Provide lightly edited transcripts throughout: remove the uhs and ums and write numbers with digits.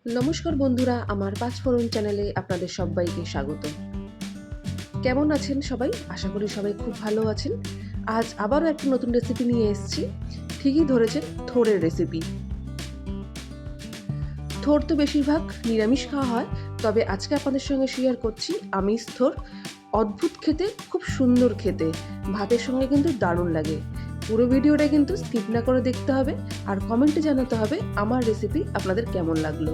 নমস্কার বন্ধুরা, আমার পাঁচ ফোড়ন চ্যানেলে আপনাদের সবাইকে স্বাগত। কেমন আছেন সবাই? আশা করি সবাই খুব ভালো আছেন। আজ আবারও একটা নতুন রেসিপি নিয়ে এসেছি। ঠিকই ধরেছেন, থোরের রেসিপি। থোর তো বেশিরভাগ নিরামিষ খাওয়া হয়, তবে আজকে আপনাদের সঙ্গে শেয়ার করছি আমিষ থোর। অদ্ভুত খেতে, খুব সুন্দর খেতে, ভাতের সঙ্গে কিন্তু দারুণ লাগে। পুরো ভিডিওটা কিন্তু স্কিপ না করে দেখতে হবে আর কমেন্টে জানাতে হবে আমার রেসিপি আপনাদের কেমন লাগলো।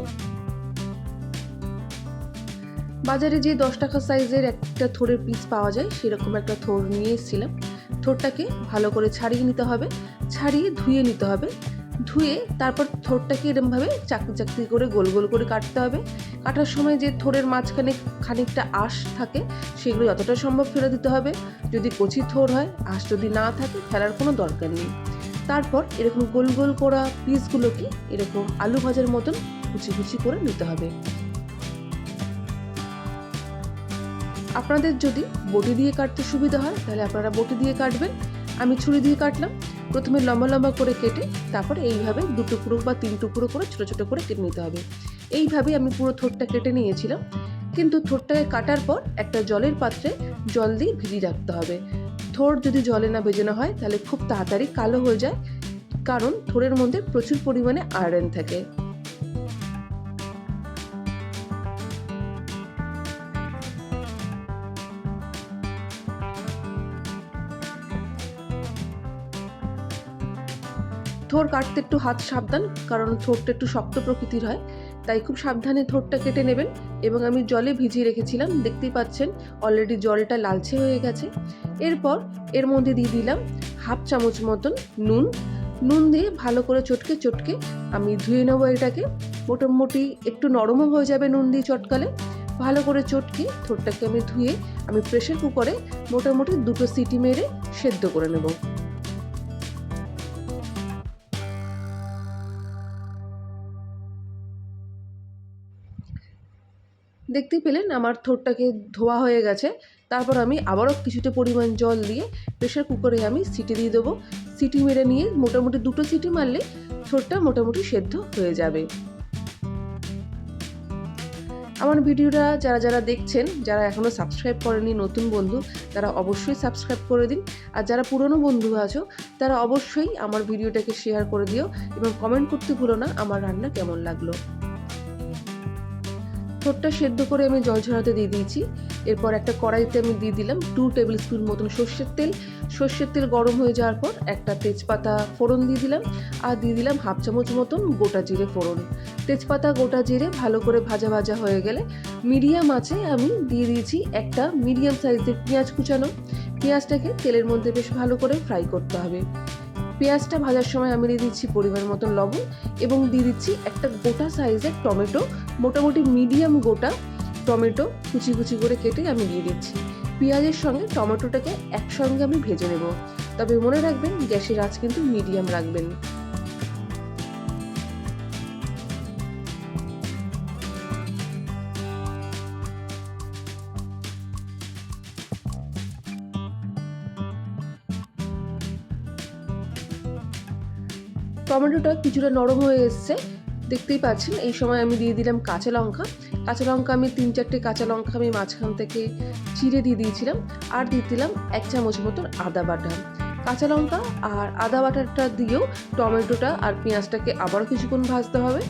বাজারে যে 10 টাকা সাইজের একটা থোরের পিস পাওয়া যায়, সেরকম একটা থোর নিয়ে এসেছিলাম। থোরটাকে ভালো করে ছাড়িয়ে নিতে হবে, ছাড়িয়ে ধুয়ে নিতে হবে। ধুয়ে তারপর থোরটাকে এরমভাবে চাকতি চাকতি করে গোল গোল করে কাটতে হবে। কাটার সময় যে থোরের মাঝখানে খানিকটা আঁশ থাকে, সেগুলো যতটা সম্ভব ফেলে দিতে হবে। যদি কচি থোর হয়, আঁশ যদি না থাকে ফেলার কোনো দরকার নেই। তারপর এরকম গোল গোল করা পিসগুলোকে এরকম আলু ভাজার মতন কুচি কুচি করে নিতে হবে। আপনাদের যদি বটি দিয়ে কাটতে সুবিধা হয় তাহলে আপনারা বটি দিয়ে কাটবেন। আমি ছুরি দিয়ে কাটলাম। প্রথমে লম্বা লম্বা করে কেটে তারপর এইভাবে 2 টুকরো বা 3 টুকরো করে ছোটো ছোটো করে কেটে নিতে হবে। এইভাবেই আমি পুরো থোরটা কেটে নিয়েছিলাম। কিন্তু থোরটাকে কাটার পর একটা জলের পাত্রে জল দিয়ে ভিজিয়ে রাখতে হবে। থোর যদি জলে না ভেজানো হয় তাহলে খুব তাড়াতাড়ি কালো হয়ে যায়, কারণ থোরের মধ্যে প্রচুর পরিমাণে আয়রন থাকে। থোর কাটতে একটু হাত সাবধান, কারণ থোরটা একটু শক্ত প্রকৃতির হয়, তাই খুব সাবধানে থোরটা কেটে নেবেন। এবং আমি জলে ভিজিয়ে রেখেছিলাম, দেখতেই পাচ্ছেন অলরেডি জলটা লালচে হয়ে গেছে। এরপর এর মধ্যে দিয়ে দিলাম হাফ চামচ মতন নুন। নুন দিয়ে ভালো করে চটকে চটকে আমি ধুয়ে নেবো এটাকে। মোটামুটি একটু নরমও হয়ে যাবে নুন দিয়ে চটকালে। ভালো করে চটকে থোরটাকে আমি ধুয়ে আমি প্রেসার কুকারে মোটামুটি 2টো সিটি মেরে সেদ্ধ করে নেব। দেখতেই পেলেন আমার থোরটাকে ধোয়া হয়ে গেছে। তারপর আমি আবারও কিছুটা পরিমাণ জল দিয়ে প্রেসার কুকারে আমি সিটি দিয়ে দেবো। সিটি মেরে নিয়ে মোটামুটি 2টো সিটি মারলে থোরটা মোটামুটি সেদ্ধ হয়ে যাবে। আমার ভিডিওটা যারা যারা দেখছেন, যারা এখনও সাবস্ক্রাইব করেনি নতুন বন্ধু, তারা অবশ্যই সাবস্ক্রাইব করে দিন। আর যারা পুরনো বন্ধু আছো তারা অবশ্যই আমার ভিডিওটাকে শেয়ার করে দিও এবং কমেন্ট করতে ভুলো না আমার রান্না কেমন লাগলো। থোরটা সেদ্ধ করে আমি জল ঝরাতে দিয়ে দিয়েছি। এরপর একটা কড়াইতে আমি দিয়ে দিলাম 2 টেবিল স্পুন মতন সর্ষের তেল। সর্ষের তেল গরম হয়ে যাওয়ার পর একটা তেজপাতা ফোড়ন দিয়ে দিলাম, আর দিয়ে দিলাম হাফ চামচ মতন গোটা জিরে ফোড়ন। তেজপাতা গোটা জিরে ভালো করে ভাজা ভাজা হয়ে গেলে মিডিয়াম আঁচে আমি দিয়ে দিয়েছি একটা মিডিয়াম সাইজের পেঁয়াজ কুচানো। পেঁয়াজটাকে তেলের মধ্যে বেশ ভালো করে ফ্রাই করতে হবে। পেঁয়াজটা ভাজার সময় আমি দিয়ে দিচ্ছি পরিমাণ মতন লবণ এবং দিয়ে দিচ্ছি একটা গোটা সাইজের টমেটো, মোটামুটি মিডিয়াম গোটা টমেটো কুচি কুচি করে কেটে আমি দিয়ে দিচ্ছি। পেঁয়াজের সঙ্গে টমেটোটাকে একসঙ্গে আমি ভেজে নেব, তবে মনে রাখবেন গ্যাসের আঁচ কিন্তু মিডিয়াম রাখবেন। টমেটোটা কিছুটা নরম হয়ে এসছে, দেখতেই পাচ্ছেন। এই সময় আমি দিয়ে দিলাম কাঁচা লঙ্কা। কাঁচা লঙ্কা আমি 3-4টে কাঁচা লঙ্কা আমি মাঝখান থেকে চিড়ে দিয়ে দিয়েছিলাম। আর দিয়ে দিলাম 1 চামচ মতন আদা বাটা। কাঁচা লঙ্কা আর আদা বাটাটা দিয়েও টমেটোটা আর পেঁয়াজটাকে আবারও কিছুক্ষণ ভাজতে হবে।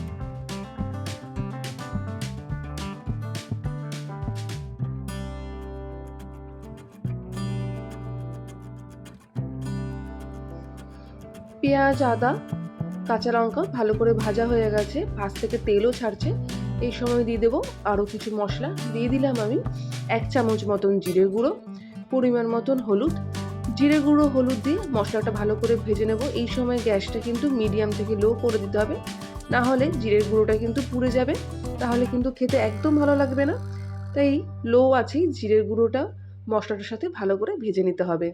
পেঁয়াজ, আদা, কাঁচা লঙ্কা ভালো করে ভাজা হয়ে গেছে, ভাজ থেকে তেলও ছাড়ছে। এই সময় দিয়ে দেবো আরও কিছু মশলা। দিয়ে দিলাম আমি 1 চামচ মতন জিরে গুঁড়ো, পরিমাণ মতন হলুদ। জিরে গুঁড়ো হলুদ দিয়ে মশলাটা ভালো করে ভেজে নেব। এই সময় গ্যাসটা কিন্তু মিডিয়াম থেকে লো করে দিতে হবে, না হলে জিরের গুঁড়োটা কিন্তু পুড়ে যাবে, তাহলে কিন্তু খেতে একদম ভালো লাগবে না। তাই লো আছেই জিরের গুঁড়োটা মশলাটার সাথে ভালো করে ভেজে নিতে হবে।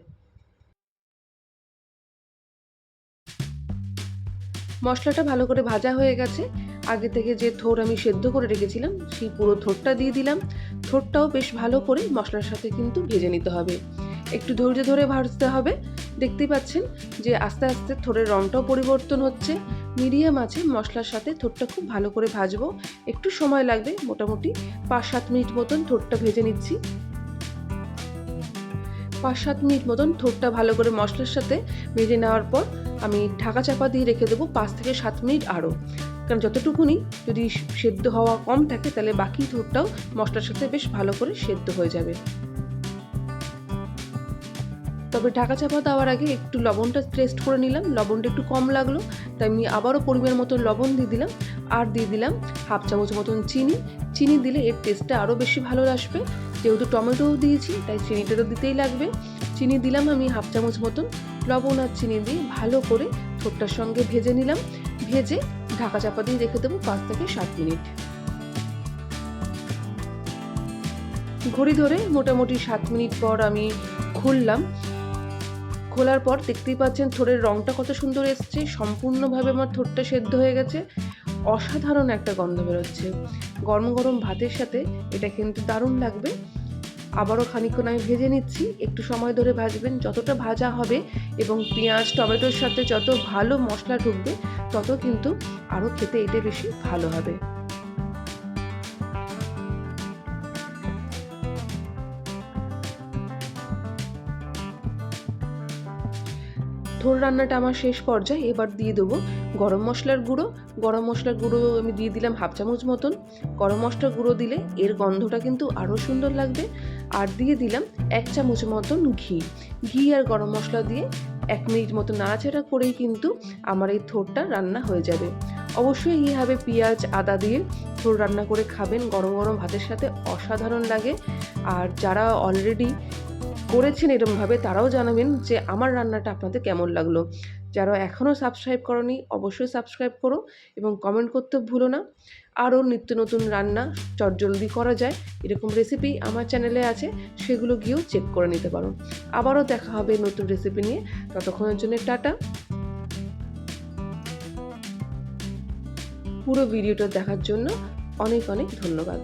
মশলাটা ভালো করে ভাজা হয়ে গেছে। আগে থেকে যে থোর আমি সেদ্ধ করে রেখেছিলাম সেই পুরো থোরটা দিয়ে দিলাম। থোরটাও বেশ ভালো করে মশলার সাথে কিন্তু ভেজে নিতে হবে, একটু ধৈর্য ধরে ভাজতে হবে, দেখতেই পাচ্ছেন যে আস্তে আস্তে থোড়ের রঙটাও পরিবর্তন হচ্ছে। মিডিয়াম আছে মশলার সাথে থোড়টা খুব ভালো করে ভাজবো, একটু সময় লাগবে, মোটামুটি 5-7 মিনিট মতন থোড়টা ভেজে নিচ্ছি। 5-7 মিনিট মতন থোড়টা ভালো করে মশলার সাথে ভেজে নেওয়ার পর আমি ঢাকা চাপা দিয়ে রেখে দেবো 5 থেকে 7 মিনিট আরও, কারণ যতটুকুনি যদি সেদ্ধ হওয়া কম থাকে তাহলে বাকি থোড়টাও মশলার সাথে বেশ ভালো করে সেদ্ধ হয়ে যাবে। তবে ঢাকা চাপা দেওয়ার আগে একটু লবণটা টেস্ট করে নিলাম, লবণটা একটু কম লাগলো, তাই আমি আবারও পরিমাণ মতো লবণ দিয়ে দিলাম, আর দিয়ে দিলাম 1/2 চামচ মতন চিনি। চিনি দিলে এর টেস্টটা আরও বেশি ভালো আসবে, যেহেতু টমেটোও দিয়েছি তাই চিনিটা তো দিতেই লাগবে। চিনি দিলাম আমি 1/2 চামচ মতন, লবণ আর চিনি দিয়ে ভালো করে থোড়টার সঙ্গে ভেজে নিলাম। ভেজে ঢাকা চাপা দিয়ে রেখে দেবো 5 থেকে 7 মিনিট। ঘড়ি ধরে মোটামুটি 7 মিনিট পর আমি খুললাম। খোলার পর দেখতেই পাচ্ছেন থোড়ের রঙটা কত সুন্দর এসছে, সম্পূর্ণভাবে আমার থোড়টা সেদ্ধ হয়ে গেছে, অসাধারণ একটা গন্ধ বেরোচ্ছে। গরম গরম ভাতের সাথে এটা কিন্তু দারুণ লাগবে। আবারও খানিকক্ষণ আমি ভেজে নিচ্ছি, একটু সময় ধরে ভাজবেন, যতটা ভাজা হবে এবং পেঁয়াজ টমেটোর সাথে যত ভালো মশলা ঢুকবে তত কিন্তু আরও খেতে এটা বেশি ভালো হবে। থোড় রান্নাটা আমার শেষ পর্যায়ে, এবার দিয়ে দেবো গরম মশলার গুঁড়ো। গরম মশলার গুঁড়ো আমি দিয়ে দিলাম 1/2 চামচ মতন। গরম মশলার গুঁড়ো দিলে এর গন্ধটা কিন্তু আরও সুন্দর লাগবে। আর দিয়ে দিলাম 1 চামচ মতন ঘি। ঘি আর গরম মশলা দিয়ে 1 মিনিট মতো নাড়াচাড়া করেই কিন্তু আমার এই থোড়টা রান্না হয়ে যাবে। অবশ্যই এইভাবে পেঁয়াজ আদা দিয়ে থোড় রান্না করে খাবেন, গরম গরম ভাতের সাথে অসাধারণ লাগে। আর যারা অলরেডি করেছেন এরমভাবে তারাও জানাবেন যে আমার রান্নাটা আপনাদের কেমন লাগলো। যারা এখনও সাবস্ক্রাইব করোনি অবশ্যই সাবস্ক্রাইব করো এবং কমেন্ট করতে ভুলো না। আরও নিত্য নতুন রান্না চটজলদি করা যায় এরকম রেসিপি আমার চ্যানেলে আছে, সেগুলো গিয়েও চেক করে নিতে পারো। আবারও দেখা হবে নতুন রেসিপি নিয়ে, ততক্ষণের জন্য টাটা। পুরো ভিডিওটা দেখার জন্য অনেক অনেক ধন্যবাদ।